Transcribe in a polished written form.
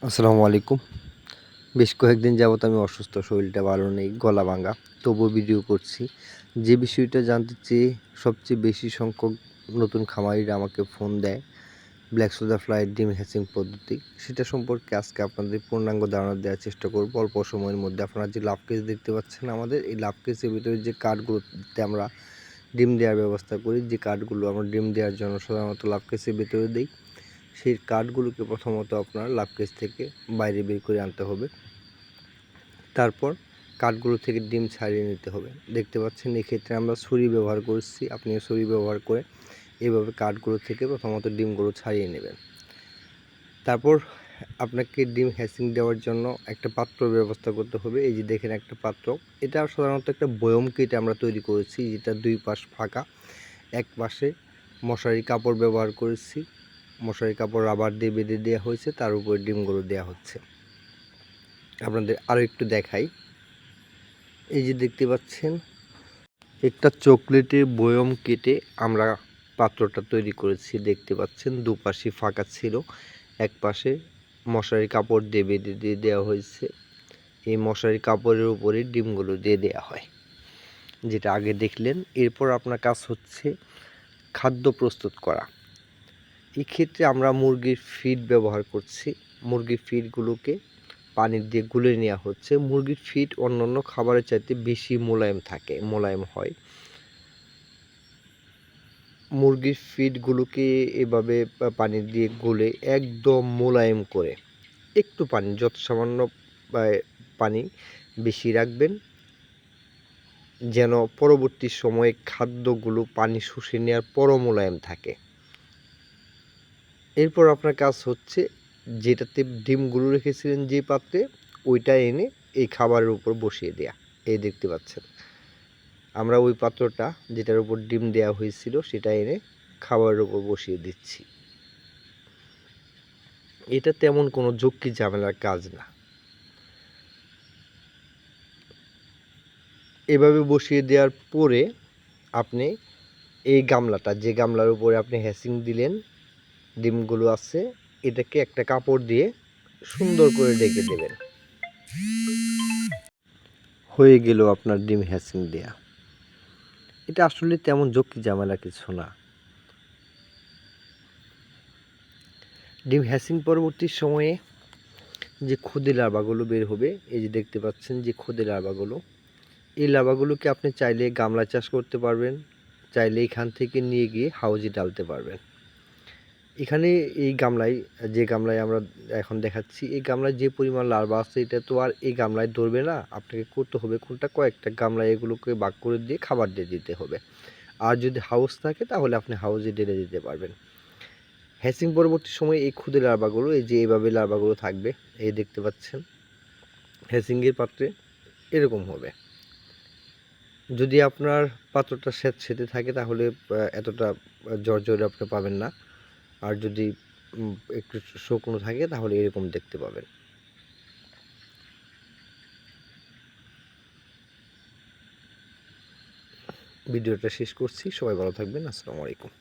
আসসালামু আলাইকুম। বেশ কয়েকদিন যাবত আমি অসুস্থ, শরীরটা ভালো নেই, গলা ভাঙা। তবুও ভিডিও করছি। যে বিষয়টা জানতে চেয়ে সবচেয়ে বেশি সংখ্যক নতুন খামারিরা আমাকে ফোন দেয়, ব্ল্যাক সোলজার ফ্লাইয়ের ডিম হ্যাচিং পদ্ধতি, সেটা সম্পর্কে আজকে আপনাদের পূর্ণাঙ্গ ধারণা দেওয়ার চেষ্টা করব অল্প সময়ের মধ্যে। আপনারা যে লাভ কেজ দেখতে পাচ্ছেন আমাদের, এই লাভ কেজের ভিতরে যে কার্ডগুলোতে আমরা ডিম দেওয়ার ব্যবস্থা করি, যে কার্ডগুলো আমরা ডিম দেওয়ার জন্য সাধারণত লাভ কেজের ভিতরে দিই, সেই কার্ডগুলোকে প্রথমত আপনার লাভ কেজ থেকে বাইরে বের করে আনতে হবে। তারপর কার্ডগুলো থেকে ডিম ছাড়িয়ে নিতে হবে। দেখতে পাচ্ছেন এক্ষেত্রে আমরা ছুরি ব্যবহার করছি, আপনিও ছুরি ব্যবহার করে এইভাবে কার্ডগুলো থেকে প্রথমত ডিমগুলো ছাড়িয়ে নেবেন। তারপর আপনাকে ডিম হ্যাচিং দেওয়ার জন্য একটা পাত্র ব্যবস্থা করতে হবে। এই যে দেখেন একটা পাত্র, এটা সাধারণত একটা বয়ম কিট আমরা তৈরি করেছি, যেটা দুই পাশ ফাঁকা, এক পাশে মশারি কাপড় ব্যবহার করেছি, মশারি কাপড় রাবার দিয়ে বেঁধে দেওয়া হয়েছে, তার উপরে ডিমগুলো দেওয়া হচ্ছে। আপনাদের আরও একটু দেখাই। এই যে দেখতে পাচ্ছেন একটা চকলেটের বয়ম কেটে আমরা পাত্রটা তৈরি করেছি। দেখতে পাচ্ছেন দুপাশে ফাঁকা ছিল, এক পাশে মশারি কাপড় দিয়ে বেঁধে দিয়ে দেওয়া হয়েছে। এই মশারি কাপড়ের উপরে ডিমগুলো দিয়ে দেওয়া হয়, যেটা আগে দেখলেন। এরপর আপনার কাজ হচ্ছে খাদ্য প্রস্তুত করা। এই ক্ষেত্রে আমরা মুরগির ফিড ব্যবহার করছি। মুরগির ফিডগুলোকে পানি দিয়ে গুলে নেওয়া হচ্ছে। মুরগির ফিড অন্যান্য খাবারের চাইতে বেশি মোলায়েম হয়। মুরগির ফিডগুলোকে এভাবে পানি দিয়ে গুলে একদম মোলায়েম করে, একটু পানি, যত সামান্য পানি বেশি রাখবেন, যেন পরবর্তী সময়ে খাদ্যগুলো পানি শুষে নেওয়ার পরও মোলায়েম থাকে। এরপর আপনার কাজ হচ্ছে যেটাতে ডিমগুলো রেখেছিলেন যে পাত্রে, ওইটা এনে এই খাবারের উপর বসিয়ে দেয়া। এই দেখতে পাচ্ছেন আমরা ওই পাত্রটা যেটার উপর ডিম দেওয়া হয়েছিল সেটা এনে খাবারের উপর বসিয়ে দিচ্ছি। এটা তেমন কোনো ঝক্কি ঝামেলার কাজ না। এভাবে বসিয়ে দেওয়ার পরে আপনি এই গামলাটা, যে গামলার উপরে আপনি হ্যাচিং দিলেন, ডিমগুলো আছে, এটাকে একটা কাপড় দিয়ে সুন্দর করে ঢেকে দেবেন। হয়ে গেল আপনার ডিম হ্যাচিং দেয়া। এটা আসলে তেমন ঝক্কি ঝামেলা কিছু না। ডিম হ্যাচিং পরবর্তী সময়ে যে ক্ষুদে লার্ভাগুলো বের হবে, এই যে দেখতে পাচ্ছেন যে ক্ষুদে লার্ভাগুলো, এই লার্ভাগুলোকে আপনি চাইলে গামলা চাষ করতে পারবেন, চাইলে এখান থেকে নিয়ে গিয়ে হাউজে ডালতে পারবেন। এখানে এই গামলায়, যে গামলায় আমরা এখন দেখাচ্ছি, এই গামলায় যে পরিমাণ লার্ভা আছে এটা তো আর এই গামলায় ধরবে না। আপনাকে করতে হবে কোনটা, কয়েকটা গামলায় এগুলোকে ভাগ করে দিয়ে খাবার দিয়ে দিতে হবে। আর যদি হাউস থাকে তাহলে আপনি হাউজে ঢেলে দিতে পারবেন। হ্যাচিং পরবর্তী সময়ে এই ক্ষুদে লার্ভাগুলো, এই যে এইভাবে লার্ভাগুলো থাকবে, এই দেখতে পাচ্ছেন হ্যাচিংয়ের পাত্রে এরকম হবে। যদি আপনার পাত্রটা স্যাঁতসেঁতে থাকে তাহলে এতটা জ্বর আপনি পাবেন না। আর যদি একটু শুকনো থাকে তাহলে এরকম দেখতে পাবেন। ভিডিওটা শেষ করছি। সবাই ভালো থাকবেন। আসসালামু আলাইকুম।